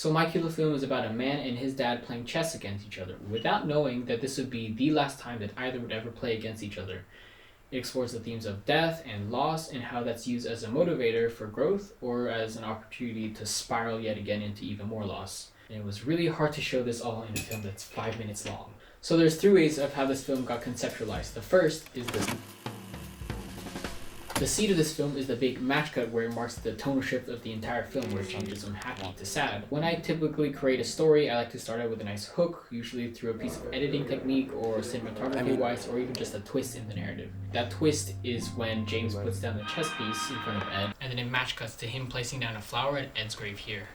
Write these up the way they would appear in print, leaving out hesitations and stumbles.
So my kilo film is about a man and his dad playing chess against each other, without knowing that this would be the last time that either would ever play against each other. It explores the themes of death and loss and how that's used as a motivator for growth or as an opportunity to spiral yet again into even more loss. And it was really hard to show this all in a film that's 5 minutes long. So there's three ways of how this film got conceptualized. The first is the seed of this film is the big match cut where it marks the tonal shift of the entire film where it changes from happy to sad. When I typically create a story, I like to start out with a nice hook, usually through a piece of editing technique or cinematography wise, or even just a twist in the narrative. That twist is when James puts down the chess piece in front of Ed, and then it match cuts to him placing down a flower at Ed's grave here.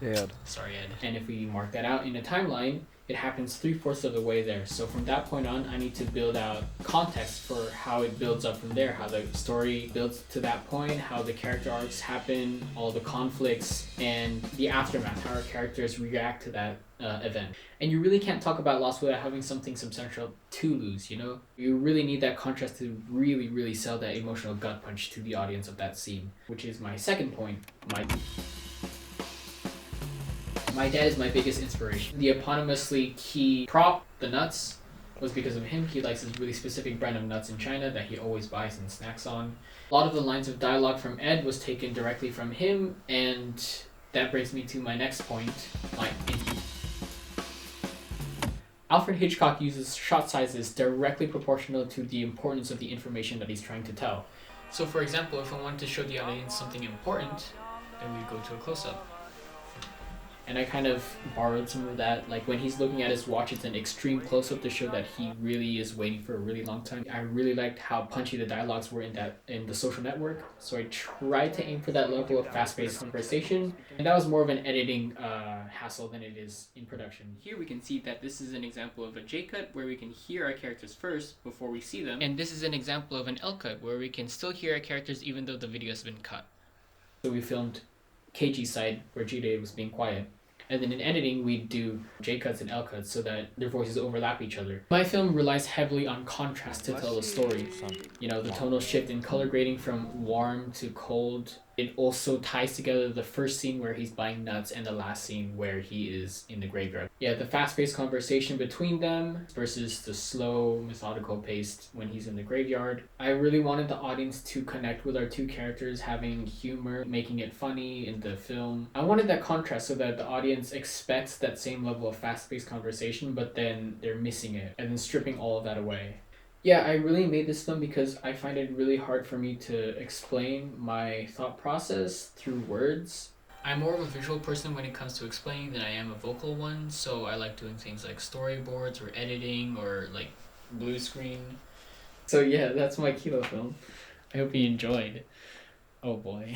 Ed. Sorry, Ed. And if we mark that out in a timeline, it happens 3/4 of the way there. So from that point on, I need to build out context for how it builds up from there, how the story builds to that point, how the character arcs happen, all the conflicts, and the aftermath, how our characters react to that event. And you really can't talk about loss without having something substantial to lose, you know? You really need that contrast to really, really sell that emotional gut punch to the audience of that scene, which is my second point. My dad is my biggest inspiration. The eponymously key prop, the nuts, was because of him. He likes this really specific brand of nuts in China that he always buys and snacks on. A lot of the lines of dialogue from Ed was taken directly from him, and that brings me to my next point. Alfred Hitchcock uses shot sizes directly proportional to the importance of the information that he's trying to tell. So for example, if I wanted to show the audience something important, then we'd go to a close-up. And I kind of borrowed some of that. Like when he's looking at his watch, it's an extreme close-up to show that he really is waiting for a really long time. I really liked how punchy the dialogues were in The Social Network. So I tried to aim for that level of fast-paced conversation. And that was more of an editing hassle than it is in production. Here we can see that this is an example of a J-cut where we can hear our characters first before we see them. And this is an example of an L-cut where we can still hear our characters even though the video has been cut. So we filmed KG's side where G-Day was being quiet. And then in editing, we do J-cuts and L-cuts so that their voices overlap each other. My film relies heavily on contrast to tell a story. You know, the tonal shift in color grading from warm to cold. It also ties together the first scene where he's buying nuts and the last scene where he is in the graveyard. Yeah, the fast-paced conversation between them versus the slow, methodical pace when he's in the graveyard. I really wanted the audience to connect with our two characters, having humor, making it funny in the film. I wanted that contrast so that the audience expects that same level of fast-paced conversation, but then they're missing it and then stripping all of that away. Yeah, I really made this film because I find it really hard for me to explain my thought process through words. I'm more of a visual person when it comes to explaining than I am a vocal one, so I like doing things like storyboards or editing or like blue screen. So yeah, that's my kilo film. I hope you enjoyed. Oh boy.